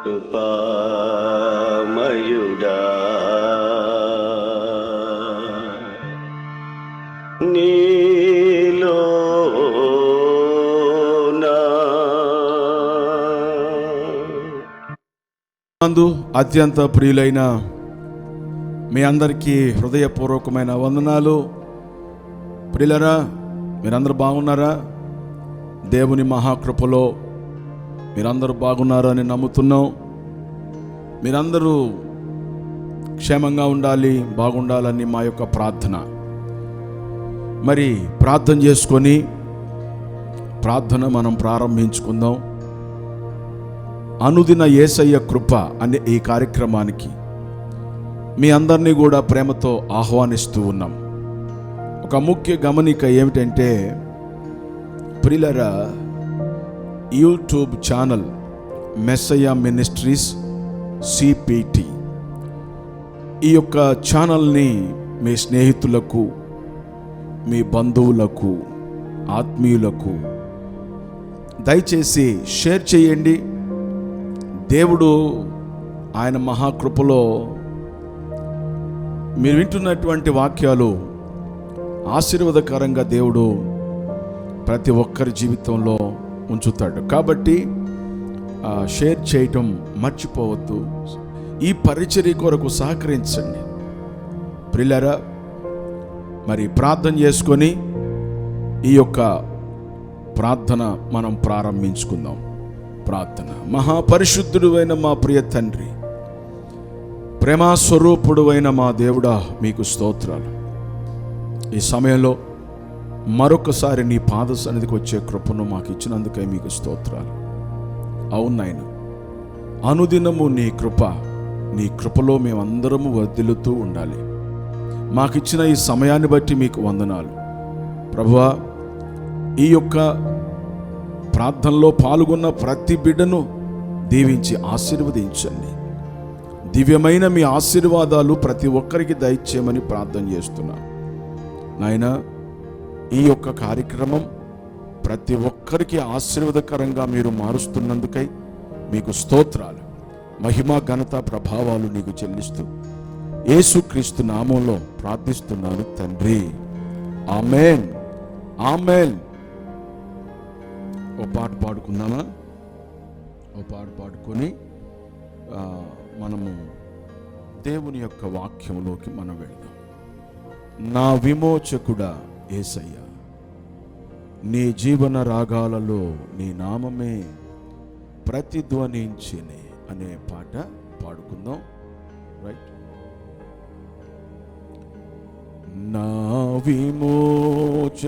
కృపామయుడా నీలో అత్యంత ప్రియులైన మీ అందరికీ హృదయపూర్వకమైన వందనాలు. ప్రియులరా, మీరందరూ బాగున్నారా? దేవుని మహాకృపలో మీరందరూ బాగున్నారు అని నమ్ముతున్నాం. మీరందరూ క్షేమంగా ఉండాలి, బాగుండాలని మా యొక్క ప్రార్థన. మరి ప్రార్థన చేసుకొని ప్రార్థన మనం ప్రారంభించుకుందాం. అనుదిన యేసయ్య కృప అనే ఈ కార్యక్రమానికి మీ అందరినీ కూడా ప్రేమతో ఆహ్వానిస్తూ ఉన్నాం. ఒక ముఖ్య గమనిక ఏమిటంటే, ప్రియులరా, YouTube channel Messiah ministries CPT, ఈ యొక్క ఛానల్ని మీ స్నేహితులకు, మీ బంధువులకు, ఆత్మీయులకు దయచేసి షేర్ చేయండి. దేవుడు ఆయన మహాకృపలో మీరు వింటున్నటువంటి వాక్యాలు ఆశీర్వాదకరంగా దేవుడు ప్రతి ఒక్కరి జీవితంలో ఉంచుతాడు. కాబట్టి షేర్ చేయటం మర్చిపోవద్దు. ఈ పరిచర్య కొరకు సహకరించండి. ప్రియులారా, మరి ప్రార్థన చేసుకొని ఈ యొక్క ప్రార్థన మనం ప్రారంభించుకుందాం. ప్రార్థన. మహాపరిశుద్ధుడు అయిన మా ప్రియ తండ్రి, ప్రేమాస్వరూపుడు అయిన మా దేవుడా, మీకు స్తోత్రాలు. ఈ సమయంలో మరొకసారి నీ పాద సన్నిధికి వచ్చే కృపను మాకు ఇచ్చినందుకై మీకు స్తోత్రాలు. అవును నాయన, అనుదినము నీ కృపలో మేమందరము వర్ధిల్లుతూ ఉండాలి. మాకిచ్చిన ఈ సమయాన్ని బట్టి మీకు వందనాలు ప్రభువా. ఈ యొక్క ప్రార్థనలో పాల్గొన్న ప్రతి బిడ్డను దీవించి ఆశీర్వదించండి. దివ్యమైన మీ ఆశీర్వాదాలు ప్రతి ఒక్కరికి దయచేయమని ప్రార్థన చేస్తున్నాను నాయనా. ఈ యొక్క కార్యక్రమం ప్రతి ఒక్కరికి ఆశీర్వాదకరంగా మీరు మారుస్తున్నందుకై మీకు స్తోత్రాలు. మహిమ, ఘనత, ప్రభావాలు నీకు చెల్లిస్తూ యేసుక్రీస్తు నామంలో ప్రార్థిస్తున్నాను తండ్రి, ఆమేన్, ఆమేన్. ఓ పాట పాడుకుందామా? ఓ పాట పాడుకొని మనము దేవుని యొక్క వాక్యంలోకి మనం వెళ్దాం. నా విమోచకుడా యేసయ్య, నీ జీవన రాగాలలో నీ నామమే ప్రతిధ్వనించినే అనే పాట పాడుకుందాం. రైట్. నా విమోచకుడా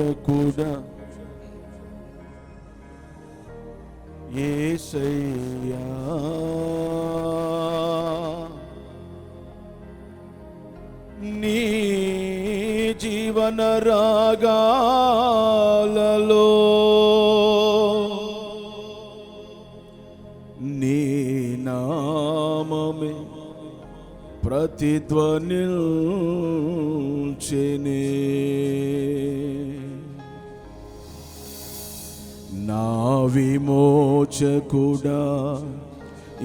యేసయ్యా, నీ జీవన రాగాలలో నీ నామమే ప్రతిధ్వనించెనే. నా విమోచకుడా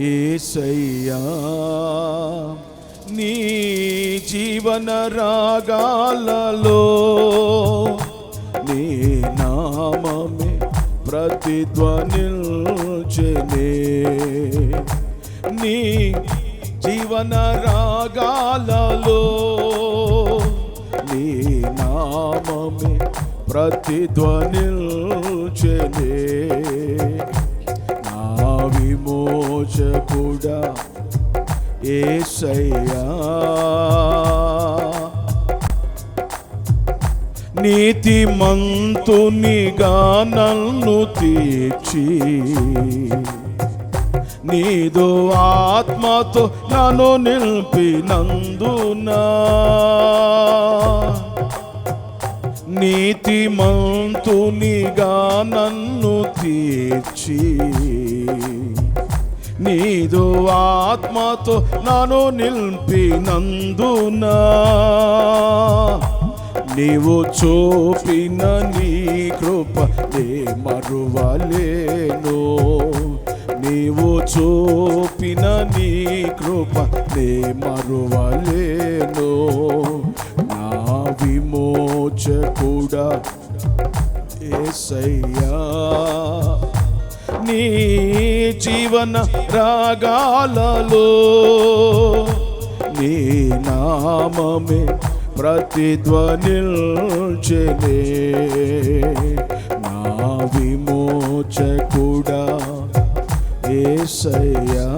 యేసయ్యా, నీ జీవన రాగాలలో నీ నామమే ప్రతిధ్వనించెనే. నీ జీవన రాగాలలో నీ నామమే ప్రతిధ్వనించెనే. నా విమోచకుడా యేసయ్యా, నీతిమంతునిగా నన్ను తీర్చి నీదు ఆత్మతో నన్ను నింపినందునా, నీతిమంతునిగా నన్ను తీర్చి నీదు ఆత్మతో నన్ను నింపినందునా, నీవు చూపిన నీ కృప నే మరువలేను, నీవు చూపిన నీ కృప నే మరువలేను. నా విమోచకుడా యేసయ్యా, నీ జీవన రాగాలలో నీ నామమే ప్రతిధ్వనిల్చెనే. నా విమోచకుడా యేసయ్యా,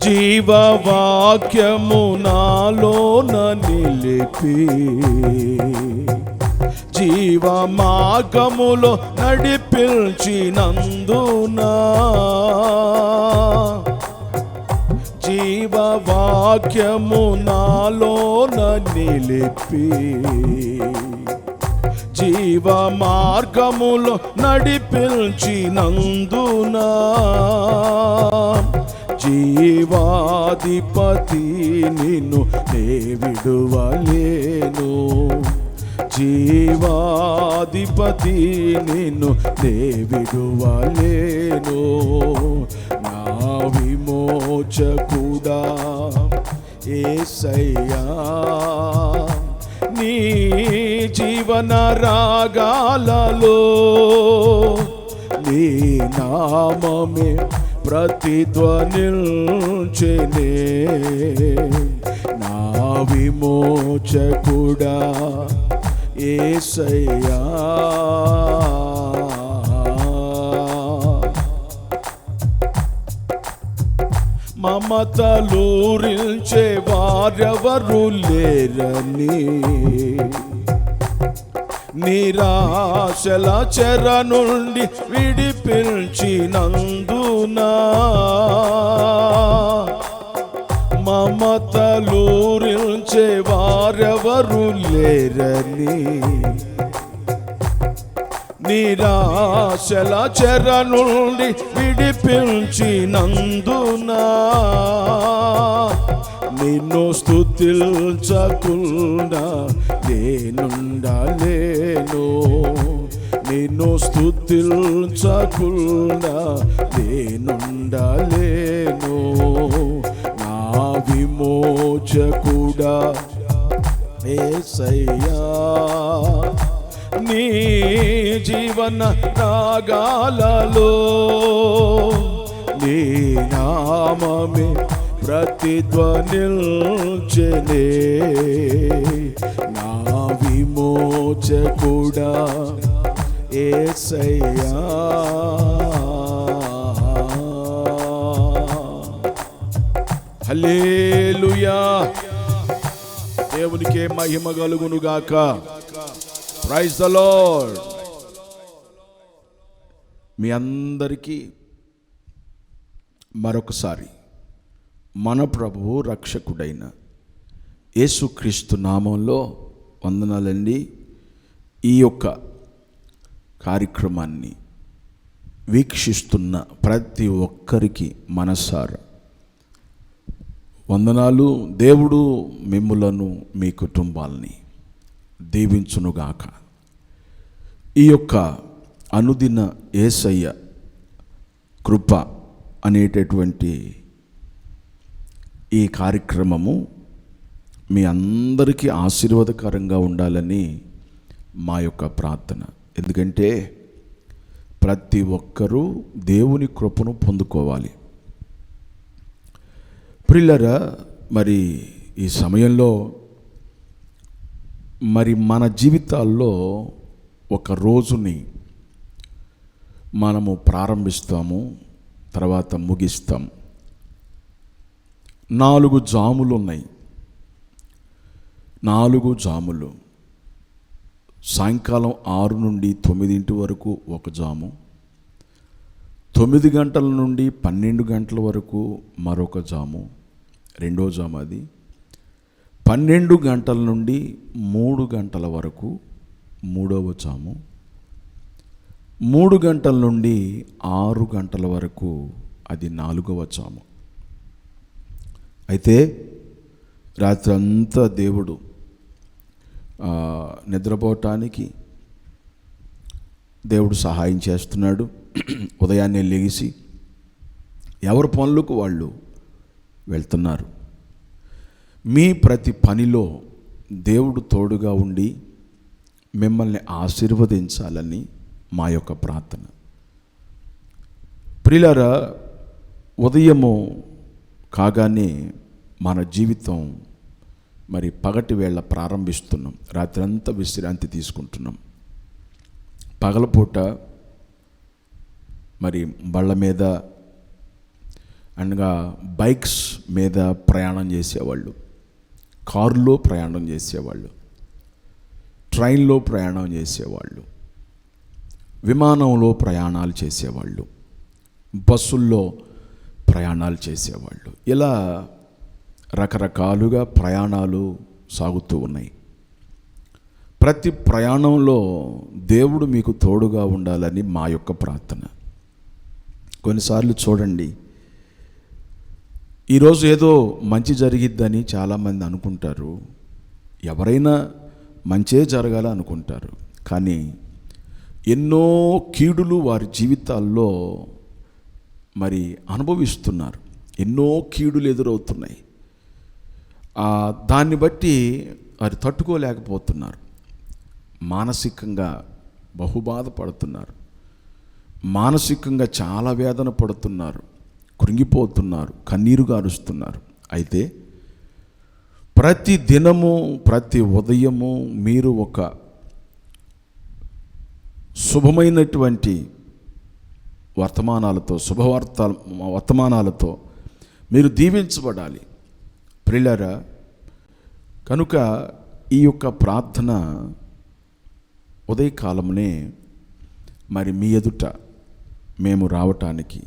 జీవవాక్యము నాలోన నిలిపి జీవ మార్గములో నడిపించినందునా, జీవవాక్యము నాలోన నిలిపి జీవ మార్గములో నడిపించినందునా, జీవాధిపతి నిన్ను నే విడువలేను. జీవాధిపతి నిన్ను నే విడువలేను. నా విమోచకుడా యేసయ్యా, నీ జీవన రాగాలలో నీ నామమే ప్రతిధ్వనిల్చెనే. నా విమోచకుడా యేసయ్యా, మమతలూరించే వారెవరు లేరని నిరాశల చెర నుండి విడిపించినందునా, మమతలూరించే వారెవరు లేరని నిరాశల చెర నుండి విడిపించినందునా, నిన్ను స్తుతించకుండా నేనుండలేను. నిన్ను స్తుతించకుండా నేనుండలేను. నా విమోచకుడా యేసయ్యా, నీ జీవన రాగాలలో నీ నామమే ప్రతిధ్వనిల్చెనే. నా విమోచకుడా యేసయ్యా, హల్లెలూయా. దేవునికే మహిమ కలుగును గాక. Praise the lord. మీ అందరికీ మరొకసారి మన ప్రభువు రక్షకుడైన యేసుక్రీస్తు నామంలో వందనాలండి. ఈ యొక్క కార్యక్రమాన్ని వీక్షిస్తున్న ప్రతి ఒక్కరికి మనసారా వందనాలు. దేవుడు మిమ్ములను మీ కుటుంబాలని దీవించునుగాక. ఈ యొక్క అనుదిన యేసయ్య కృప అనేటటువంటి ఈ కార్యక్రమము మీ అందరికీ ఆశీర్వాదకరంగా ఉండాలని మా యొక్క ప్రార్థన. ఎందుకంటే ప్రతి ఒక్కరూ దేవుని కృపను పొందుకోవాలి. ప్రియులారా, మరి ఈ సమయంలో మరి మన జీవితాల్లో ఒక రోజుని మనము ప్రారంభిస్తాము, తర్వాత ముగిస్తాం. 4 జాములు ఉన్నాయి. 4 జాములు. సాయంకాలం 6 నుండి 9 వరకు ఒక జాము, 9 గంటల నుండి 12 గంటల వరకు మరొక జాము, రెండో జాము. అది 12 గంటల నుండి 3 గంటల వరకు మూడవ జాము, 3 గంటల నుండి 6 గంటల వరకు అది 4వ జాము. అయితే రాత్రి అంతా దేవుడు నిద్రపోవటానికి దేవుడు సహాయం చేస్తున్నాడు. ఉదయాన్నే లెగిసి ఎవరి పనులకు వాళ్ళు వెళ్తున్నారు. మీ ప్రతి పనిలో దేవుడు తోడుగా ఉండి మిమ్మల్ని ఆశీర్వదించాలని మా యొక్క ప్రార్థన. ప్రియులారా, ఉదయము కాగానే మన జీవితం మరి పగటి వేళ ప్రారంభిస్తున్నాం. రాత్రంతా విశ్రాంతి తీసుకుంటున్నాం. పగలపూట మరి బళ్ళ మీద అనగా బైక్స్ మీద ప్రయాణం చేసేవాళ్ళు, కారులో ప్రయాణం చేసేవాళ్ళు, ట్రైన్లో ప్రయాణం చేసేవాళ్ళు, విమానంలో ప్రయాణాలు చేసేవాళ్ళు, బస్సుల్లో ప్రయాణాలు చేసేవాళ్ళు, ఇలా రకరకాలుగా ప్రయాణాలు సాగుతూ ఉన్నాయి. ప్రతి ప్రయాణంలో దేవుడు మీకు తోడుగా ఉండాలని మా యొక్క ప్రార్థన. కొన్నిసార్లు చూడండి, ఈరోజు ఏదో మంచి జరిగిద్దని చాలామంది అనుకుంటారు. ఎవరైనా మంచే జరగాల అనుకుంటారు, కానీ ఎన్నో కీడులు వారి జీవితాల్లో మరి అనుభవిస్తున్నారు. ఎన్నో కీడులు ఎదురవుతున్నాయి. దాన్ని బట్టి వారు తట్టుకోలేకపోతున్నారు. మానసికంగా బహుబాధపడుతున్నారు. మానసికంగా చాలా వేదన పడుతున్నారు, కృంగిపోతున్నారు, కన్నీరు గారుస్తున్నారు. అయితే ప్రతి దినము ప్రతి ఉదయము మీరు ఒక శుభమైనటువంటి వర్తమానాలతో మీరు దీవించబడాలి. ప్రియులారా, కనుక ఈ యొక్క ప్రార్థన ఉదయకాలంనే మరి మీ ఎదుట మేము రావటానికి,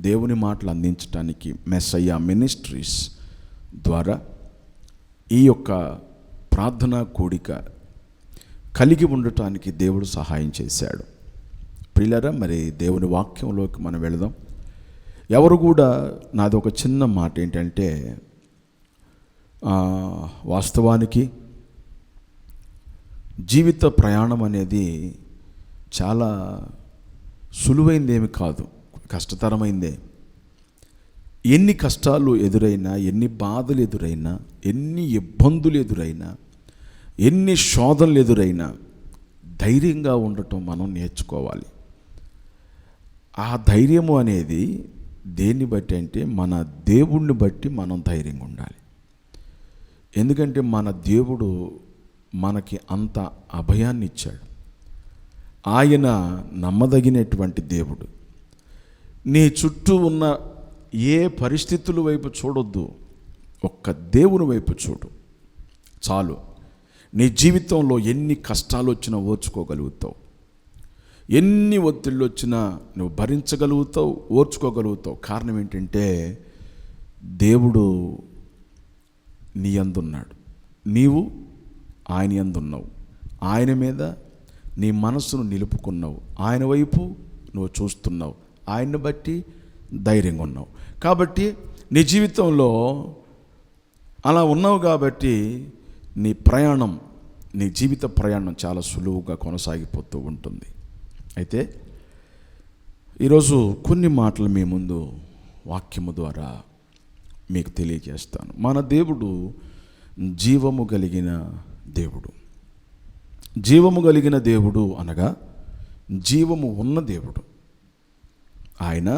దేవుని మాటలు అందించటానికి మెస్సయ్య మినిస్ట్రీస్ ద్వారా ఈ యొక్క ప్రార్థనా కూడిక కలిగి ఉండటానికి దేవుడు సహాయం చేశాడు. ప్రియులారా, మరి దేవుని వాక్యంలోకి మనం వెళదాం. ఎవరు కూడా నాది ఒక చిన్న మాట ఏంటంటే, వాస్తవానికి జీవిత ప్రయాణం అనేది చాలా సులువైందేమి కాదు, కష్టతరమైందే. ఎన్ని కష్టాలు ఎదురైనా, ఎన్ని బాధలు ఎదురైనా, ఎన్ని ఇబ్బందులు ఎదురైనా, ఎన్ని శోధనలు ఎదురైనా ధైర్యంగా ఉండటం మనం నేర్చుకోవాలి. ఆ ధైర్యము అనేది దేన్ని బట్టి అంటే, మన దేవుణ్ణి బట్టి మనం ధైర్యంగా ఉండాలి. ఎందుకంటే మన దేవుడు మనకి అంత అభయాన్ని ఇచ్చాడు. ఆయన నమ్మదగినటువంటి దేవుడు. నీ చుట్టూ ఉన్న ఏ పరిస్థితుల వైపు చూడొద్దు, ఒక్క దేవుని వైపు చూడు చాలు. నీ జీవితంలో ఎన్ని కష్టాలు వచ్చినా ఓర్చుకోగలుగుతావు, ఎన్ని ఒత్తిళ్ళు వచ్చినా నువ్వు భరించగలుగుతావు, ఓర్చుకోగలుగుతావు. కారణం ఏంటంటే, దేవుడు నీ యందున్నాడు, నీవు ఆయన యందున్నావు, ఆయన మీద నీ మనస్సును నిలుపుకున్నావు, ఆయన వైపు నువ్వు చూస్తున్నావు, ఆయన్ని బట్టి ధైర్యంగా ఉన్నావు. కాబట్టి నీ జీవితంలో అలా ఉన్నావు కాబట్టి నీ జీవిత ప్రయాణం చాలా సులువుగా కొనసాగిపోతూ ఉంటుంది. అయితే ఈరోజు కొన్ని మాటలు మీ ముందు వాక్యము ద్వారా మీకు తెలియజేస్తాను. మన దేవుడు జీవము కలిగిన దేవుడు. జీవము కలిగిన దేవుడు అనగా జీవము ఉన్న దేవుడు. ఆయన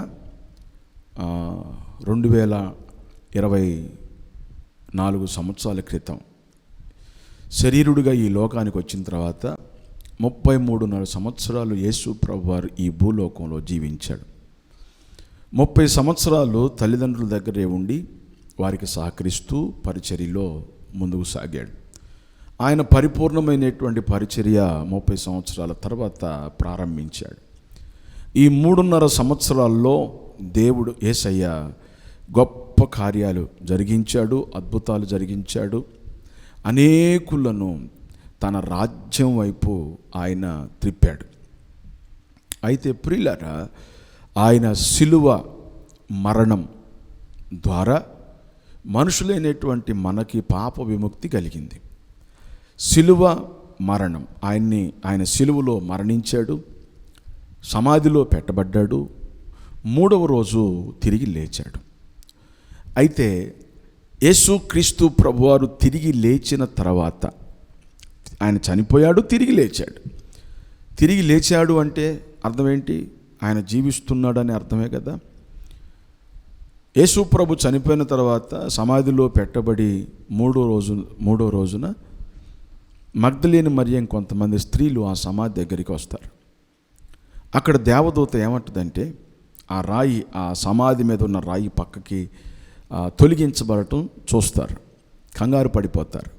2024 సంవత్సరాల క్రితం శరీరుడిగా ఈ లోకానికి వచ్చిన తర్వాత 33.5 సంవత్సరాలు యేసు ప్రభువారు ఈ భూలోకంలో జీవించాడు. 30 సంవత్సరాలు తల్లిదండ్రుల దగ్గరే ఉండి వారికి సహకరిస్తూ పరిచర్యలో ముందుకు సాగాడు. ఆయన పరిపూర్ణమైనటువంటి పరిచర్య 30 సంవత్సరాల తర్వాత ప్రారంభించాడు. ఈ 3.5 సంవత్సరాల్లో దేవుడు యేసయ్య గొప్ప కార్యాలు జరిగించాడు, అద్భుతాలు జరిగించాడు. అనేకులను తన రాజ్యం వైపు ఆయన త్రిప్పాడు. అయితే ప్రియులారా, ఆయన శిలువ మరణం ద్వారా మనుషులైనటువంటి మనకి పాప విముక్తి కలిగింది. శిలువ మరణం, ఆయన శిలువలో మరణించాడు, సమాధిలో పెట్టబడ్డాడు. 3వ రోజు తిరిగి లేచాడు. అయితే యేసుక్రీస్తు ప్రభువారు తిరిగి లేచిన తర్వాత, ఆయన చనిపోయాడు, తిరిగి లేచాడు. తిరిగి లేచాడు అంటే అర్థం ఏంటి? ఆయన జీవిస్తున్నాడని అర్థమే కదా. యేసు ప్రభు చనిపోయిన తర్వాత సమాధిలో పెట్టబడి మూడో రోజున మగ్దలేని మరియ కొంతమంది స్త్రీలు ఆ సమాధి దగ్గరికి వస్తారు. అక్కడ దేవదూత ఏమంటుందంటే, ఆ సమాధి మీద ఉన్న రాయి పక్కకి తొలగించబడటం చూస్తారు. కంగారు పడిపోతారు.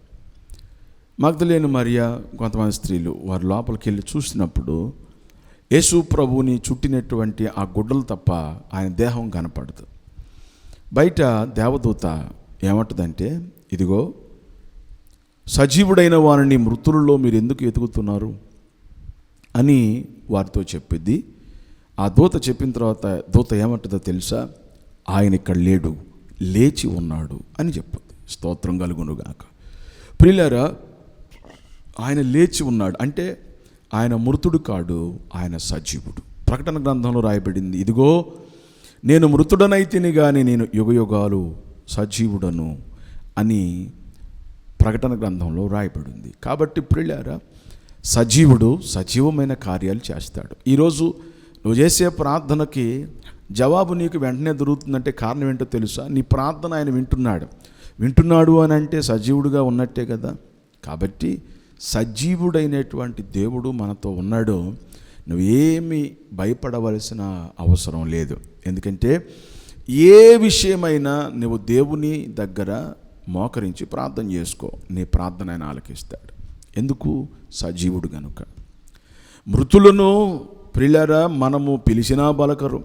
మగ్దలేని మరియ కొంతమంది స్త్రీలు వారు లోపలికి వెళ్ళి చూసినప్పుడు యేసు ప్రభువుని చుట్టినటువంటి ఆ గుడ్డలు తప్ప ఆయన దేహం కనపడదు. బయట దేవదూత ఏమంటుందంటే, ఇదిగో సజీవుడైన వారిని మృతులలో మీరు ఎందుకు వెతుకుతున్నారు అని వారితో చెప్పిద్ది. ఆ దూత చెప్పిన తర్వాత దూత ఏమంటుందో తెలుసా? ఆయన ఇక్కడ లేడు, లేచి ఉన్నాడు అని చెప్పుద్ది. స్తోత్రం కలుగునుగాక. ప్రియులారా, ఆయన లేచి ఉన్నాడు అంటే ఆయన మృతుడు కాడు, ఆయన సజీవుడు. ప్రకటన గ్రంథంలో రాయబడింది, ఇదిగో నేను మృతుడనైతిని కానీ నేను యుగయుగాలు సజీవుడను అని ప్రకటన గ్రంథంలో రాయబడింది. కాబట్టి ప్రియులారా, సజీవుడు సజీవమైన కార్యాలు చేస్తాడు. ఈరోజు నువ్వు చేసే ప్రార్థనకి జవాబు నీకు వెంటనే దొరుకుతుందంటే కారణం ఏంటో తెలుసా? నీ ప్రార్థన ఆయన వింటున్నాడు అని అంటే సజీవుడుగా ఉన్నట్టే కదా. కాబట్టి సజీవుడైనటువంటి దేవుడు మనతో ఉన్నాడు. నువ్వేమీ భయపడవలసిన అవసరం లేదు. ఎందుకంటే ఏ విషయమైనా నువ్వు దేవుని దగ్గర మోకరించి ప్రార్థన చేసుకో, నీ ప్రార్థన ఆయన ఆలకిస్తాడు. ఎందుకు? సజీవుడు గనుక. మృతులను ప్రియులారా మనము పిలిచినా పలకరు,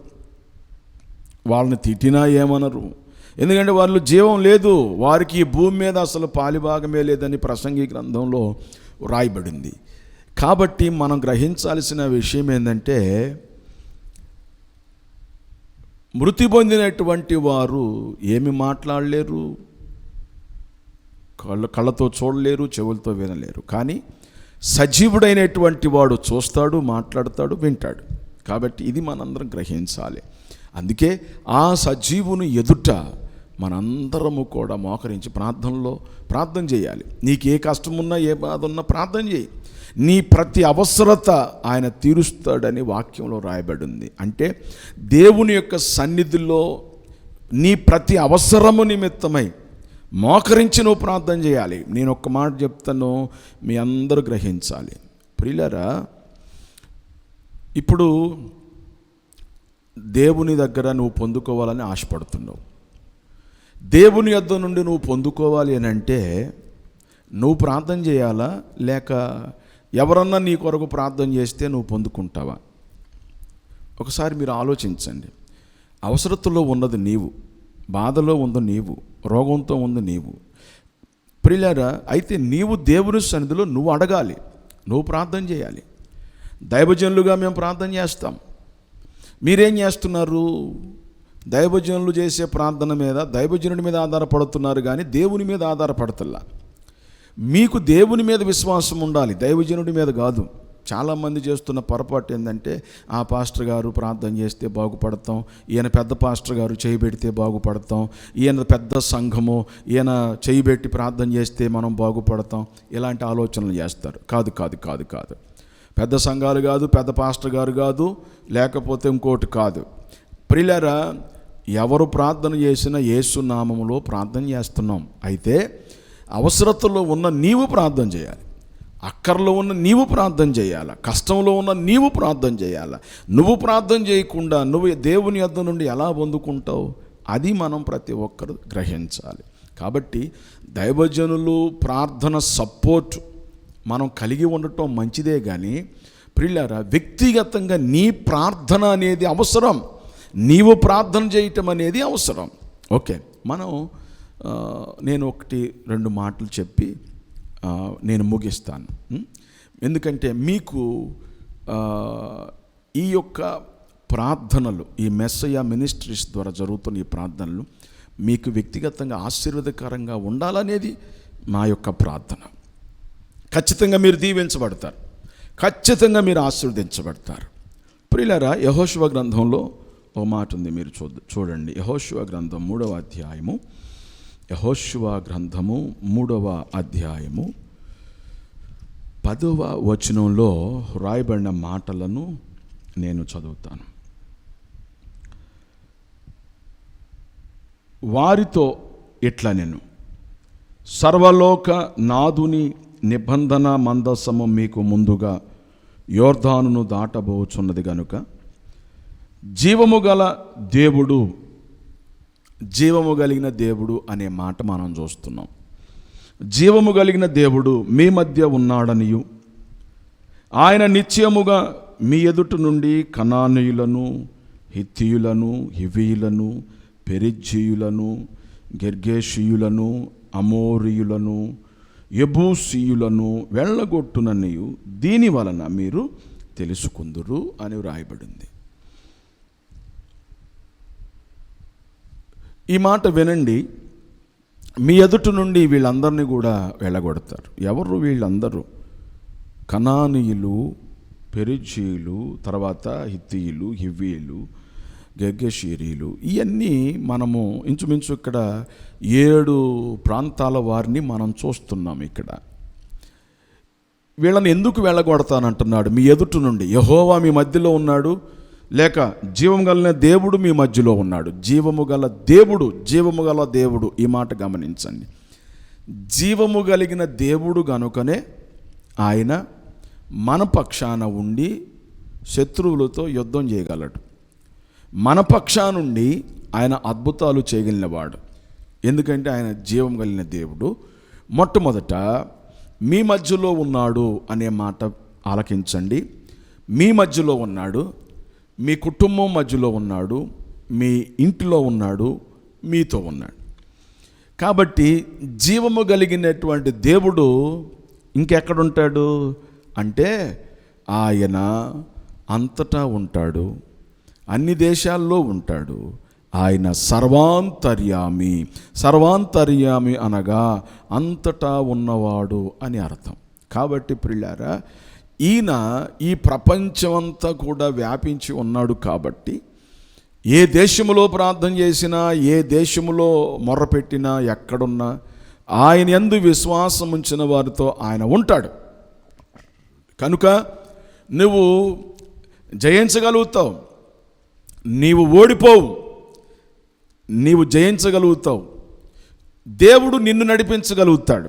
వాళ్ళని తిట్టినా ఏమనరు. ఎందుకంటే వాళ్ళు జీవం లేదు, వారికి ఈ భూమి మీద అసలు పాలిభాగమే లేదని ప్రసంగి గ్రంథంలో రాయబడింది. కాబట్టి మనం గ్రహించాల్సిన విషయం ఏంటంటే, మృతి పొందినటువంటి వారు ఏమి మాట్లాడలేరు, కళ్ళతో చూడలేరు, చెవులతో వినలేరు. కానీ సజీవుడైనటువంటి వాడు చూస్తాడు, మాట్లాడతాడు, వింటాడు. కాబట్టి ఇది మనందరం గ్రహించాలి. అందుకే ఆ సజీవుని ఎదుట మనందరము కూడా మోకరించి ప్రార్థన చేయాలి. నీకు ఏ కష్టం ఉన్నా, ఏ బాధ ఉన్నా ప్రార్థన చేయి. నీ ప్రతి అవసరత ఆయన తీరుస్తాడని వాక్యంలో రాయబడింది. అంటే దేవుని యొక్క సన్నిధిలో నీ ప్రతి అవసరము నిమిత్తమై మోకరించి నువ్వు ప్రార్థన చేయాలి. నేను ఒక్క మాట చెప్తాను, మీ అందరూ గ్రహించాలి. ప్రియులారా, ఇప్పుడు దేవుని దగ్గర నువ్వు పొందుకోవాలని ఆశపడుతున్నావు. దేవుని యొద్ద నుండి నువ్వు పొందుకోవాలి అని అంటే నువ్వు ప్రార్థన చేయాలా, లేక ఎవరన్నా నీ కొరకు ప్రార్థన చేస్తే నువ్వు పొందుకుంటావా? ఒకసారి మీరు ఆలోచించండి. అవసరతలో ఉన్నది నీవు, బాధలో ఉంది నీవు, రోగంతో ఉంది నీవు. ప్రియులారా, అయితే నీవు దేవుని సన్నిధిలో నువ్వు అడగాలి, నువ్వు ప్రార్థన చేయాలి. దైవజనులుగా మేము ప్రార్థన చేస్తాం. మీరేం చేస్తున్నారు? దైవజనులు చేసే ప్రార్థన మీద, దైవజనుడి మీద ఆధారపడుతున్నారు కానీ దేవుని మీద ఆధారపడతల్లా. మీకు దేవుని మీద విశ్వాసం ఉండాలి, దైవజనుడి మీద కాదు. చాలామంది చేస్తున్న పొరపాటు ఏంటంటే, ఆ పాస్టర్ గారు ప్రార్థన చేస్తే బాగుపడతాం, ఈయన పెద్ద పాస్టర్ గారు చేయి పెడితే బాగుపడతాం, ఈయన పెద్ద సంఘము, ఈయన చేయి పెట్టి ప్రార్థన చేస్తే మనం బాగుపడతాం, ఇలాంటి ఆలోచనలు చేస్తారు. కాదు కాదు కాదు కాదు పెద్ద సంఘాలు కాదు, పెద్ద పాస్టర్ గారు కాదు, లేకపోతే ఇంకోటి కాదు. ప్రియులారా, ఎవరు ప్రార్థన చేసినా యేసు నామములో ప్రార్థన చేస్తున్నాం. అయితే అవసరతలో ఉన్న నీవు ప్రార్థన చేయాలి, అక్కర్లో ఉన్న నీవు ప్రార్థన చేయాలి, కష్టంలో ఉన్న నీవు ప్రార్థన చేయాలి. నువ్వు ప్రార్థన చేయకుండా నువ్వు దేవుని యొద్ద నుండి ఎలా పొందుకుంటావు? అది మనం ప్రతి ఒక్కరు గ్రహించాలి. కాబట్టి దైవజనులు ప్రార్థన సపోర్ట్ మనం కలిగి ఉండటం మంచిదే, కానీ ప్రియులారా, వ్యక్తిగతంగా నీ ప్రార్థన అనేది అవసరం, నీవు ప్రార్థన చేయటం అనేది అవసరం. ఓకే, నేను 1-2 మాటలు చెప్పి నేను ముగిస్తాను. ఎందుకంటే మీకు ఈ యొక్క ప్రార్థనలు, ఈ మెస్సయ్య మినిస్ట్రీస్ ద్వారా జరుగుతున్న ఈ ప్రార్థనలు మీకు వ్యక్తిగతంగా ఆశీర్వాదకరంగా ఉండాలనేది మా యొక్క ప్రార్థన. ఖచ్చితంగా మీరు దీవించబడతారు, ఖచ్చితంగా మీరు ఆశీర్వదించబడతారు. ప్రియులారా, యెహోషువ గ్రంథంలో ఒక మాట ఉంది, మీరు చూడండి. యెహోషువ గ్రంథం 3వ అధ్యాయము, యెహోషువ గ్రంథము 3వ అధ్యాయము 10వ వచనంలో రాయబడిన మాటలను నేను చదువుతాను. వారితో ఇట్లా నేను సర్వలోక నాదుని నిబంధన మందసము మీకు ముందుగా యోర్దానును దాటబోచున్నది గనుక జీవము కలిగిన దేవుడు అనే మాట మనం చూస్తున్నాం. జీవము కలిగిన దేవుడు మీ మధ్య ఉన్నాడనియు, ఆయన నిశ్చయముగా మీ ఎదుట నుండి కనానీయులను, హిత్తీయులను, హివీయులను, పెరిజ్జీయులను, గెర్గేషీయులను, అమోరీయులను, యెబూసీయులను వెళ్ళగొట్టుననియు దీని వలన మీరు తెలుసుకుందురు అని వ్రాయబడింది. ఈ మాట వినండి. మీ ఎదుటి నుండి వీళ్ళందరినీ కూడా వెళ్ళగొడతారు. ఎవరు వీళ్ళందరూ? కనానీయులు, పెరిజ్జీయులు, తర్వాత హిత్తీయులు, హివ్వీయులు, గెర్గేషీయులు. ఇవన్నీ మనము ఇంచుమించు ఇక్కడ 7 ప్రాంతాల వారిని మనం చూస్తున్నాం. ఇక్కడ వీళ్ళని ఎందుకు వెళ్ళగొడతానంటున్నాడు? మీ ఎదుటి నుండి యెహోవా మీ మధ్యలో ఉన్నాడు, లేక జీవము గల దేవుడు మీ మధ్యలో ఉన్నాడు. జీవము గల దేవుడు, ఈ మాట గమనించండి. జీవము కలిగిన దేవుడు గనుకనే ఆయన మన పక్షాన ఉండి శత్రువులతో యుద్ధం చేయగలడు. మన పక్షానుండి ఆయన అద్భుతాలు చేయగలిగినవాడు. ఎందుకంటే ఆయన జీవం కలిగిన దేవుడు. మొట్టమొదట మీ మధ్యలో ఉన్నాడు అనే మాట ఆలకించండి. మీ మధ్యలో ఉన్నాడు, మీ కుటుంబం మధ్యలో ఉన్నాడు, మీ ఇంటిలో ఉన్నాడు, మీతో ఉన్నాడు. కాబట్టి జీవము కలిగినటువంటి దేవుడు ఇంకెక్కడుంటాడు అంటే ఆయన అంతటా ఉంటాడు, అన్ని దేశాల్లో ఉంటాడు. ఆయన సర్వాంతర్యామి అనగా అంతటా ఉన్నవాడు అని అర్థం. కాబట్టి ప్రియులారా, ఈయన ఈ ప్రపంచమంతా కూడా వ్యాపించి ఉన్నాడు. కాబట్టి ఏ దేశములో ప్రార్థన చేసినా, ఏ దేశములో మొర్రపెట్టినా, ఎక్కడున్నా ఆయన యందు విశ్వాసం ఉంచిన వారితో ఆయన ఉంటాడు. కనుక నువ్వు జయించగలుగుతావు, నీవు ఓడిపోవు, నీవు జయించగలుగుతావు. దేవుడు నిన్ను నడిపించగలుగుతాడు,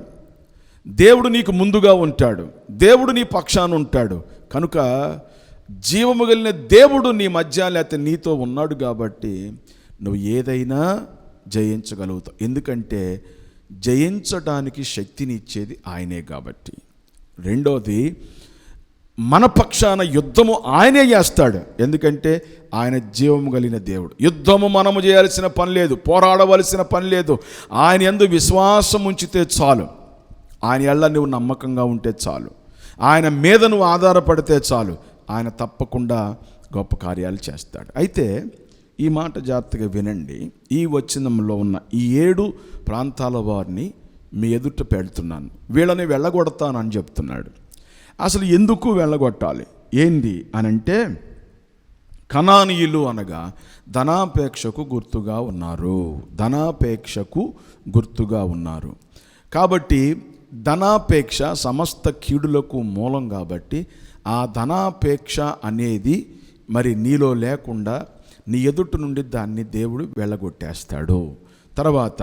దేవుడు నీకు ముందుగా ఉంటాడు, దేవుడు నీ పక్షాన ఉంటాడు. కనుక జీవము కలిగిన దేవుడు నీ మధ్య లేకపోతే నీతో ఉన్నాడు కాబట్టి నువ్వు ఏదైనా జయించగలుగుతావు. ఎందుకంటే జయించడానికి శక్తిని ఇచ్చేది ఆయనే కాబట్టి. రెండోది, మన పక్షాన యుద్ధము ఆయనే చేస్తాడు. ఎందుకంటే ఆయన జీవము కలిగిన దేవుడు. యుద్ధము మనము చేయాల్సిన పని లేదు, పోరాడవలసిన పని లేదు. ఆయన యందు విశ్వాసం ఉంచితే చాలు, ఆయన ఎల్ల నువ్వు నమ్మకంగా ఉంటే చాలు, ఆయన మీద నువ్వు ఆధారపడితే చాలు, ఆయన తప్పకుండా గొప్ప కార్యాలు చేస్తాడు. అయితే ఈ మాట జాగ్రత్తగా వినండి. ఈ వచనంలో ఉన్న ఈ 7 ప్రాంతాల వారిని మీ ఎదుట పెడుతున్నాను, వీళ్ళని వెళ్ళగొడతానని చెప్తున్నాడు. అసలు ఎందుకు వెళ్ళగొట్టాలి ఏంది అనంటే, కనానీయులు అనగా ధనాపేక్షకు గుర్తుగా ఉన్నారు. కాబట్టి ధనాపేక్ష సమస్త కీడులకు మూలం. కాబట్టి ఆ ధనాపేక్ష అనేది మరి నీలో లేకుండా నీ ఎదుటి నుండి దాన్ని దేవుడు వెళ్ళగొట్టేస్తాడు. తర్వాత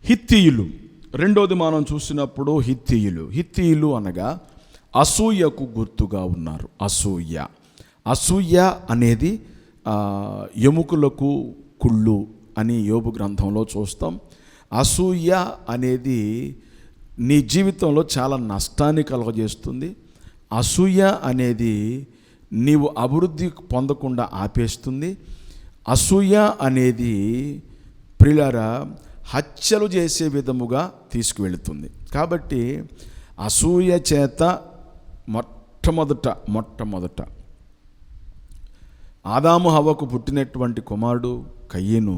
హిత్తీయులు, రెండోది మనం చూసినప్పుడు హిత్తీయులు అనగా అసూయకు గుర్తుగా ఉన్నారు. అసూయ అనేది ఎముకలకు కుళ్ళు అని యోబు గ్రంథంలో చూస్తాం. అసూయ అనేది నీ జీవితంలో చాలా నష్టాన్ని కలుగజేస్తుంది. అసూయ అనేది నీవు అభివృద్ధి పొందకుండా ఆపేస్తుంది. అసూయ అనేది ప్రియులారా హత్యలు చేసే విధముగా తీసుకువెళుతుంది. కాబట్టి అసూయ చేత మొట్టమొదట ఆదాము హవ్వకు పుట్టినటువంటి కుమారుడు కయ్యను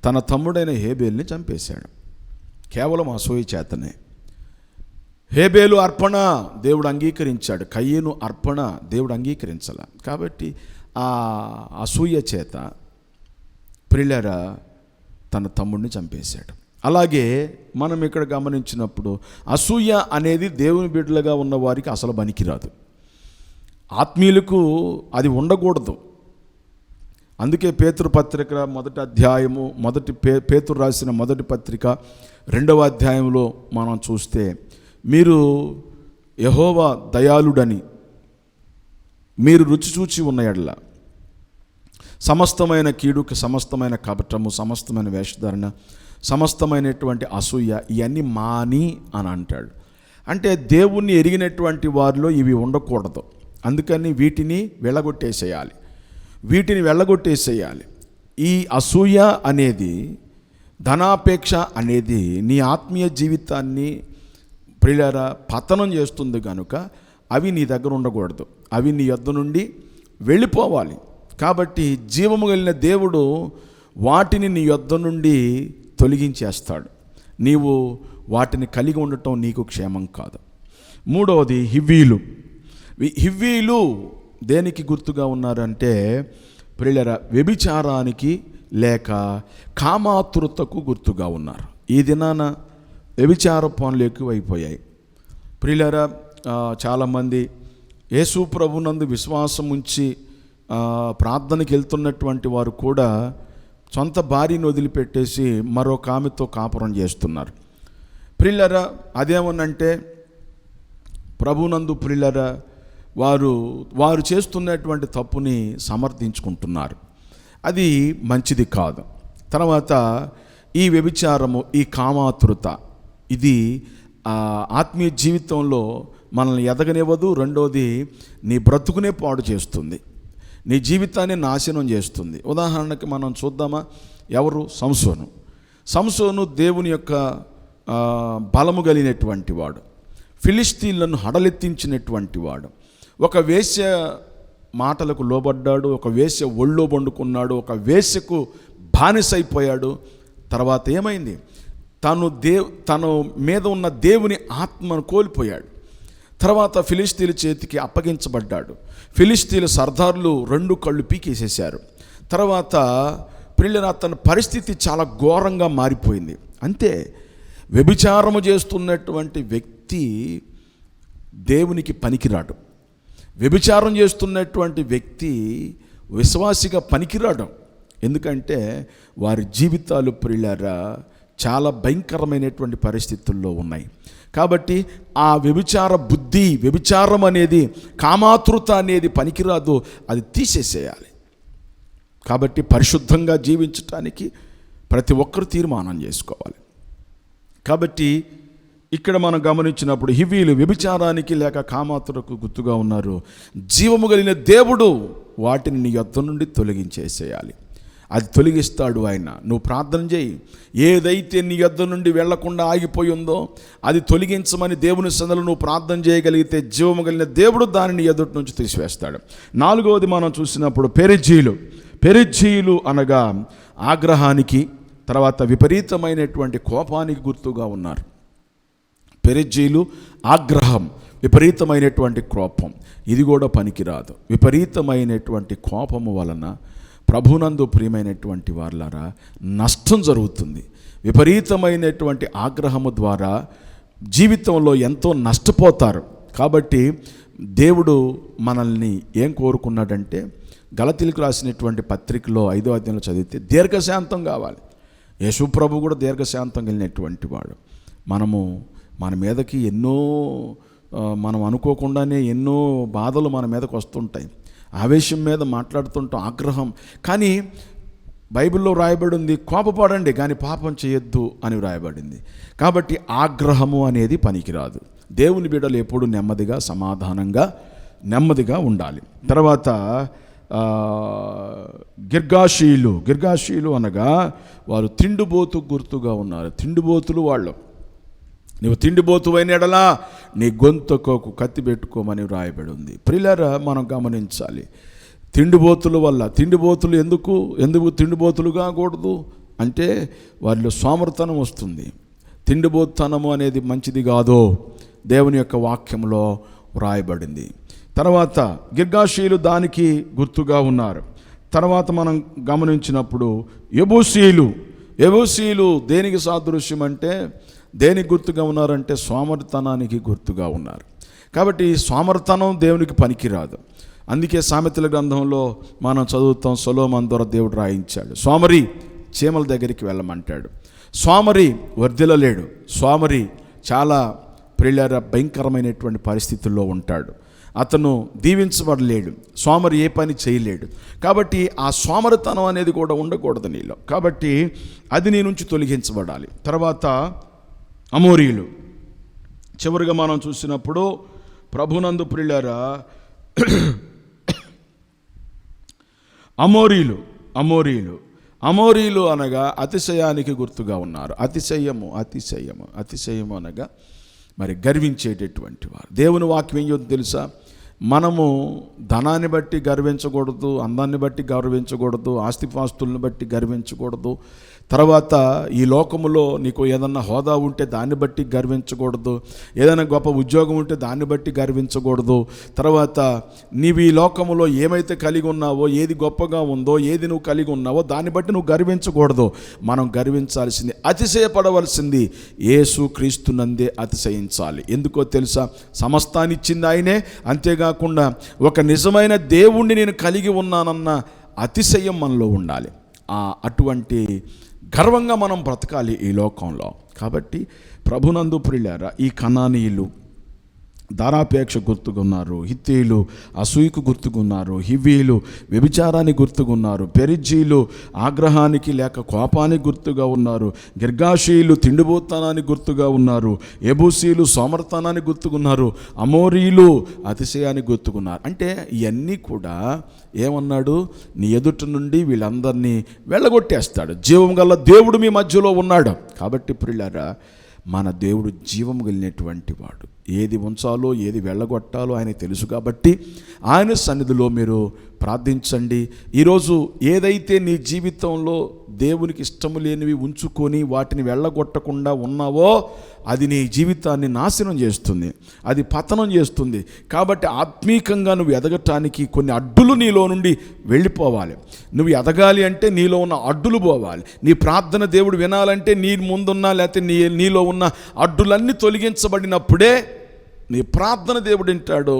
తన తమ్ముడైన హేబేల్ని చంపేశాడు. కేవలం అసూయ చేతనే. హేబేలు అర్పణ దేవుడు అంగీకరించాడు, కయ్యను అర్పణ దేవుడు అంగీకరించాల. కాబట్టి ఆ అసూయ చేత ప్రియులారా తన తమ్ముడిని చంపేశాడు. అలాగే మనం ఇక్కడ గమనించినప్పుడు అసూయ అనేది దేవుని బిడ్డలుగా ఉన్న వారికి అసలు పనికిరాదు. ఆత్మీయులకు అది ఉండకూడదు. అందుకే పేతురు పత్రిక మొదటి అధ్యాయము పేతురు రాసిన మొదటి పత్రిక 2వ అధ్యాయంలో మనం చూస్తే, మీరు యెహోవా దయాళుడని మీరు రుచి చూచి ఉన్న యెడల సమస్తమైన కీడుకు, సమస్తమైన కపటము, సమస్తమైన వేషధారణ, సమస్తమైనటువంటి అసూయ ఇవన్నీ మాని అని అంటాడు. అంటే దేవుణ్ణి ఎరిగినటువంటి వారిలో ఇవి ఉండకూడదు. అందుకని వీటిని వెళ్ళగొట్టేసేయాలి. ఈ అసూయ అనేది, ధనాపేక్ష అనేది నీ ఆత్మీయ జీవితాన్ని ప్రియులారా పతనం చేస్తుంది కనుక అవి నీ దగ్గర ఉండకూడదు. అవి నీ యొద్ద నుండి వెళ్ళిపోవాలి. కాబట్టి జీవము కలిగిన దేవుడు వాటిని నీ యొద్ద నుండి తొలగించేస్తాడు. నీవు వాటిని కలిగి ఉండటం నీకు క్షేమం కాదు. 3వది హివ్వీలు దేనికి గుర్తుగా ఉన్నారంటే ప్రియులారా వ్యభిచారానికి లేక కామాతురతకు గుర్తుగా ఉన్నారు. ఈ దినాన వ్యభిచార పనులు ఎక్కువైపోయాయి. ప్రియులారా చాలామంది యేసు ప్రభునందు విశ్వాసం ఉంచి ప్రార్థనకి వెళ్తున్నటువంటి వారు కూడా సొంత భార్యను వదిలిపెట్టేసి మరొక ఆమెతో కాపురం చేస్తున్నారు. ప్రియులారా అదేమనంటే ప్రభునందు ప్రియులారా వారు చేస్తున్నటువంటి తప్పుని సమర్థించుకుంటున్నారు. అది మంచిది కాదు. తర్వాత ఈ వ్యభిచారము, ఈ కామాతురత, ఇది ఆత్మీయ జీవితంలో మనల్ని ఎదగనివ్వదు. రెండోది నీ బ్రతుకునే పాడు చేస్తుంది, నీ జీవితాన్ని నాశనం చేస్తుంది. ఉదాహరణకి మనం చూద్దామా? ఎవరు? సంసోను దేవుని యొక్క బలము కలిగినటువంటి వాడు, ఫిలిష్తీన్లను హడలెత్తించినటువంటి వాడు. ఒక వేశ్య మాటలకు లోబడ్డాడు, ఒక వేశ్య ఒళ్ళో పండుకున్నాడు, ఒక వేశ్యకు బానిసైపోయాడు. తర్వాత ఏమైంది? తన మీద ఉన్న దేవుని ఆత్మను కోల్పోయాడు. తర్వాత ఫిలిష్తీయుల చేతికి అప్పగించబడ్డాడు. ఫిలిష్తీయుల సర్దార్లు 2 కళ్ళు పీకేసేశారు. తర్వాత ప్రియులారా తన పరిస్థితి చాలా ఘోరంగా మారిపోయింది. అంతే, వ్యభిచారము చేస్తున్నటువంటి వ్యక్తి దేవునికి పనికిరాడు. వ్యభిచారం చేస్తున్నటువంటి వ్యక్తి విశ్వాసిగా పనికిరాడు. ఎందుకంటే వారి జీవితాలు ప్రియులారా చాలా భయంకరమైనటువంటి పరిస్థితుల్లో ఉన్నాయి. కాబట్టి ఆ వ్యభిచార బుద్ధి, వ్యభిచారం అనేది, కామాతృత అనేది పనికిరాదు, అది తీసేసేయాలి. కాబట్టి పరిశుద్ధంగా జీవించటానికి ప్రతి ఒక్కరు తీర్మానం చేసుకోవాలి. కాబట్టి ఇక్కడ మనం గమనించినప్పుడు హివ్వీలు వ్యభిచారానికి లేక కామాతులకు గుర్తుగా ఉన్నారు. జీవము కలిగిన దేవుడు వాటిని నీ యొద్ద నుండి తొలగించేసేయాలి. అది తొలగిస్తాడు ఆయన. నువ్వు ప్రార్థన చేయి. ఏదైతే నీ యొద్ద నుండి వెళ్లకుండా ఆగిపోయి ఉందో అది తొలగించమని దేవుని సన్నిధిలో నువ్వు ప్రార్థన చేయగలిగితే జీవము కలిగిన దేవుడు దానిని ఎదుటి నుంచి తీసివేస్తాడు. 4వది మనం చూసినప్పుడు పెరిజ్జీయులు అనగా ఆగ్రహానికి, తర్వాత విపరీతమైనటువంటి కోపానికి గుర్తుగా ఉన్నారు. పెరిజ్జీయులు ఆగ్రహం, విపరీతమైనటువంటి కోపం, ఇది కూడా పనికిరాదు. విపరీతమైనటువంటి కోపము వలన ప్రభునందు ప్రియమైనటువంటి వారులారా నష్టం జరుగుతుంది. విపరీతమైనటువంటి ఆగ్రహము ద్వారా జీవితంలో ఎంతో నష్టపోతారు. కాబట్టి దేవుడు మనల్ని ఏం కోరుకున్నాడంటే, గలతీలకు రాసినటువంటి పత్రికలో 5వ అధ్యాయంలో చదివితే దీర్ఘశాంతం కావాలి. యేసు ప్రభు కూడా దీర్ఘశాంతం కలిగినటువంటి వాడు. మన మీదకి ఎన్నో మనం అనుకోకుండానే ఎన్నో బాధలు మన మీదకి వస్తుంటాయి. ఆవేశం మీద మాట్లాడుతుంటాం, ఆగ్రహం. కానీ బైబిల్లో రాయబడి ఉంది, కోపపడండి కానీ పాపం చేయొద్దు అని రాయబడింది. కాబట్టి ఆగ్రహము అనేది పనికిరాదు. దేవుని బిడ్డలు ఎప్పుడు నెమ్మదిగా, సమాధానంగా, నెమ్మదిగా ఉండాలి. తర్వాత గిర్గాషీయులు అనగా వారు తిండిబోతు గుర్తుగా ఉన్నారు. తిండిబోతులు వాళ్ళు. నువ్వు తిండిబోతువైన ఎడలా నీ గొంతుకు కత్తి పెట్టుకోమని రాయబడి ఉంది. ప్రియులారా మనం గమనించాలి. తిండిబోతులు ఎందుకు తిండిబోతులు కాకూడదు అంటే వారిలో సోమరితనం వస్తుంది. తిండిబోతుతనము అనేది మంచిది కాదు. దేవుని యొక్క వాక్యంలో వ్రాయబడింది. తర్వాత గిర్గాషీయులు దానికి గుర్తుగా ఉన్నారు. తర్వాత మనం గమనించినప్పుడు యెబూసీయులు దేనికి సాదృశ్యం అంటే, దేనికి గుర్తుగా ఉన్నారంటే సోమరితనానికి గుర్తుగా ఉన్నారు. కాబట్టి సోమరితనం దేవునికి పనికిరాదు. అందుకే సామెతల గ్రంథంలో మనం చదువుతాం, సొలొమోను ద్వారా దేవుడు రాయించాడు, సోమరి చీమల దగ్గరికి వెళ్ళమంటాడు. సోమరి వర్ధిల్లలేడు, సోమరి చాలా భయంకరమైనటువంటి పరిస్థితుల్లో ఉంటాడు. అతను దీవించబడలేడు, సోమరి ఏ పని చేయలేడు. కాబట్టి ఆ సోమరితనం అనేది కూడా ఉండకూడదు నీలో. కాబట్టి అది నీ నుంచి తొలగించబడాలి. తర్వాత అమోరీయులు, చివరిగా మనం చూసినప్పుడు ప్రభునందు ప్రియులారా, అమోరీయులు అనగా అతిశయానికి గుర్తుగా ఉన్నారు. అతిశయము అనగా మరి గర్వించేటటువంటి వారు. దేవుని వాక్యం ఏం చెప్తుందో తెలుసా? మనము ధనాన్ని బట్టి గర్వించకూడదు, అందాన్ని బట్టి గర్వించకూడదు, ఆస్తిపాస్తులను బట్టి గర్వించకూడదు. తర్వాత ఈ లోకములో నీకు ఏదన్నా హోదా ఉంటే దాన్ని బట్టి గర్వించకూడదు, ఏదైనా గొప్ప ఉద్యోగం ఉంటే దాన్ని బట్టి గర్వించకూడదు. తర్వాత నీవు ఈ లోకములో ఏమైతే కలిగి ఉన్నావో, ఏది గొప్పగా ఉందో, ఏది నువ్వు కలిగి ఉన్నావో దాన్ని బట్టి నువ్వు గర్వించకూడదు. మనం గర్వించాల్సింది, అతిశయపడవలసింది యేసు క్రీస్తునందే అతిశయించాలి. ఎందుకో తెలుసా? సమస్తాన్ని ఇచ్చింది ఆయనే. అంతేకాకుండా ఒక నిజమైన దేవుణ్ణి నేను కలిగి ఉన్నానన్న అతిశయం మనలో ఉండాలి. అటువంటి గర్వంగా మనం బ్రతకాలి ఈ లోకంలో. కాబట్టి ప్రభునందు ప్రియులారా, ఈ కనానీయులు ధారాపేక్ష గుర్తుకున్నారు, హిత్తీయులు అసూయకు గుర్తుకున్నారు, హివ్వీయులు వ్యభిచారానికి గుర్తుకున్నారు, పెరిజ్జీలు ఆగ్రహానికి లేక కోపానికి గుర్తుగా ఉన్నారు, గిర్గాషీయులు తిండిపోతనానికి గుర్తుగా ఉన్నారు, యెబూసీయులు సోమరితనానికి గుర్తుకున్నారు, అమోరీయులు అతిశయానికి గుర్తుకున్నారు. అంటే ఇవన్నీ కూడా ఏమన్నాడు? నీ ఎదుటి నుండి వీళ్ళందరినీ వెళ్ళగొట్టేస్తాడు. జీవం గల దేవుడు మీ మధ్యలో ఉన్నాడు. కాబట్టి ప్రియులారా, మన దేవుడు జీవము కలిగినటువంటి వాడు. ఏది ఉంచాలో ఏది వెళ్ళగొట్టాలో ఆయన తెలుసు. కాబట్టి ఆయన సన్నిధిలో మీరు ప్రార్థించండి. ఈరోజు ఏదైతే నీ జీవితంలో దేవునికి ఇష్టము లేనివి ఉంచుకొని వాటిని వెళ్ళగొట్టకుండా ఉన్నావో అది నీ జీవితాన్ని నాశనం చేస్తుంది, అది పతనం చేస్తుంది. కాబట్టి ఆత్మీకంగా నువ్వు ఎదగటానికి కొన్ని అడ్డులు నీలో నుండి వెళ్ళిపోవాలి. నువ్వు ఎదగాలి అంటే నీలో ఉన్న అడ్డులు పోవాలి. నీ ప్రార్థన దేవుడు వినాలంటే నీ ముందున్న లేకపోతే నీలో ఉన్న అడ్డులన్నీ తొలగించబడినప్పుడే నీ ప్రార్థన దేవుడు వింటాడు.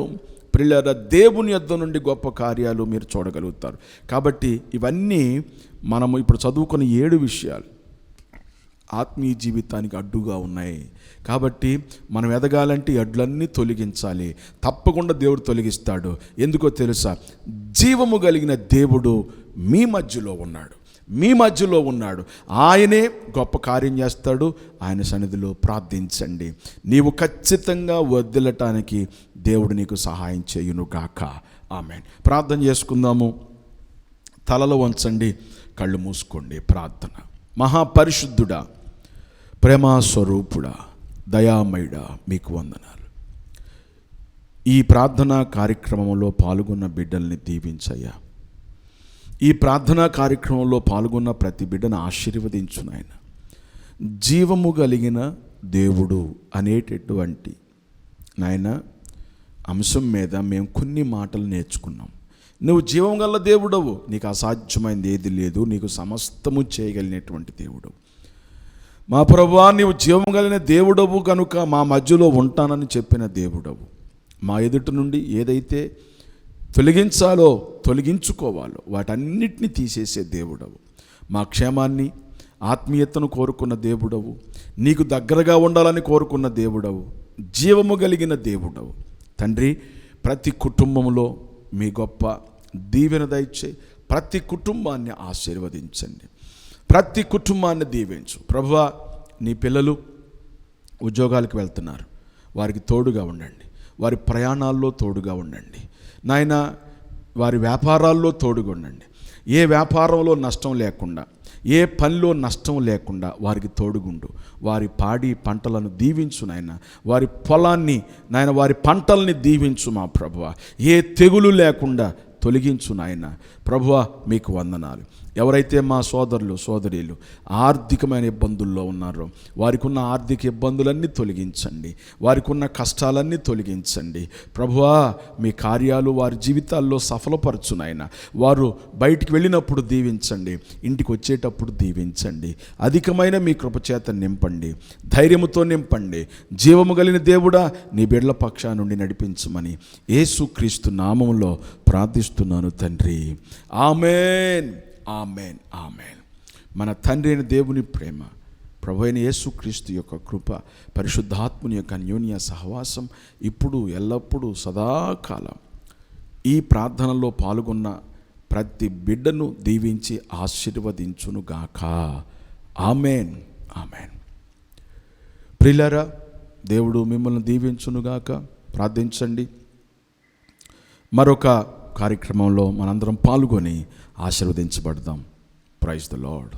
ప్రియులారా, దేవుని యొద్ద నుండి గొప్ప కార్యాలు మీరు చూడగలుగుతారు. కాబట్టి ఇవన్నీ మనము ఇప్పుడు చదువుకున్న 7 విషయాలు ఆత్మీయ జీవితానికి అడ్డుగా ఉన్నాయి. కాబట్టి మనం ఎదగాలంటే ఈ అడ్డులన్నీ తొలగించాలి. తప్పకుండా దేవుడు తొలగిస్తాడు. ఎందుకో తెలుసా? జీవము కలిగిన దేవుడు మీ మధ్యలో ఉన్నాడు. ఆయనే గొప్ప కార్యం చేస్తాడు. ఆయన సన్నిధిలో ప్రార్థించండి. నీవు ఖచ్చితంగా వర్ధిల్లటానికి దేవుడు నీకు సహాయం చేయునుగాక. ఆమేన్. ప్రార్థన చేసుకుందాము. తలలో వంచండి, కళ్ళు మూసుకోండి. ప్రార్థన. మహాపరిశుద్ధుడా, ప్రేమాస్వరూపుడా, దయామయుడా, మీకు వందనాలు. ఈ ప్రార్థనా కార్యక్రమంలో పాల్గొన్న బిడ్డల్ని దీవించయ్యా. ఈ ప్రార్థనా కార్యక్రమంలో పాల్గొన్న ప్రతి బిడ్డను ఆశీర్వదించు నాయన. జీవము కలిగిన దేవుడు అనేటటువంటి నాయన అంశం మీద మేము కొన్ని మాటలు నేర్చుకున్నాం. నువ్వు జీవం గల దేవుడవు, నీకు అసాధ్యమైనది ఏది లేదు, నీకు సమస్తము చేయగలిగినటువంటి దేవుడవు. మా ప్రభువా, నీవు జీవం కలిగిన దేవుడవు కనుక మా మధ్యలో ఉంటానని చెప్పిన దేవుడవు. మా ఎదుటి నుండి ఏదైతే తొలగించాలో తొలగించుకోవాలో వాటన్నిటిని తీసేసే దేవుడవు. మా క్షేమాన్ని ఆత్మీయతను కోరుకున్న దేవుడవు, నీకు దగ్గరగా ఉండాలని కోరుకున్న దేవుడవు, జీవము కలిగిన దేవుడవు. తండ్రి, ప్రతి కుటుంబంలో మీ గొప్ప దీవెన దయచేయి. ప్రతి కుటుంబాన్ని ఆశీర్వదించండి, ప్రతి కుటుంబాన్ని దీవించు. ప్రభువా, నీ పిల్లలు ఉద్యోగాలకు వెళ్తున్నారు, వారికి తోడుగా ఉండండి. వారి ప్రయాణాల్లో తోడుగా ఉండండి నాయన. వారి వ్యాపారాల్లో తోడుగా ఉండండి. ఏ వ్యాపారంలో నష్టం లేకుండా, ఏ పనిలో నష్టం లేకుండా వారికి తోడుగుండు. వారి పాడి పంటలను దీవించు నాయన. వారి పొలాన్ని నాయన, వారి పంటల్ని దీవించు మా ప్రభువా. ఏ తెగులు లేకుండా తొలగించు నాయన. ప్రభువా మీకు వందనాలు. ఎవరైతే మా సోదరులు సోదరీలు ఆర్థికమైన ఇబ్బందుల్లో ఉన్నారో వారికి ఉన్న ఆర్థిక ఇబ్బందులన్నీ తొలగించండి, వారికి ఉన్న కష్టాలన్నీ తొలగించండి. ప్రభువా మీ కార్యాలు వారి జీవితాల్లో సఫలపరచు నాయన. వారు బయటికి వెళ్ళినప్పుడు దీవించండి, ఇంటికి వచ్చేటప్పుడు దీవించండి. అధికమైన మీ కృపచేత నింపండి, ధైర్యముతో నింపండి. జీవము కలిగిన దేవుడా నీ బిడ్డల పక్షా నుండి నడిపించమని యేసుక్రీస్తు నామములో ప్రార్థిస్తున్నాను తండ్రి. ఆమేన్, ఆమేన్, ఆమేన్. మన తండ్రి అయిన దేవుని ప్రేమ, ప్రభు అయిన యేసుక్రీస్తు యొక్క కృప, పరిశుద్ధాత్ముని యొక్క అన్యోన్య సహవాసం ఇప్పుడు ఎల్లప్పుడూ సదాకాలం ఈ ప్రార్థనలో పాల్గొన్న ప్రతి బిడ్డను దీవించి ఆశీర్వదించునుగాక. ఆమేన్, ఆమేన్. ప్రియులారా, దేవుడు మిమ్మల్ని దీవించునుగాక. ప్రార్థించండి. మరొక కార్యక్రమంలో మనందరం పాల్గొని ఆశీర్వదించబడదాం. Praise the lord.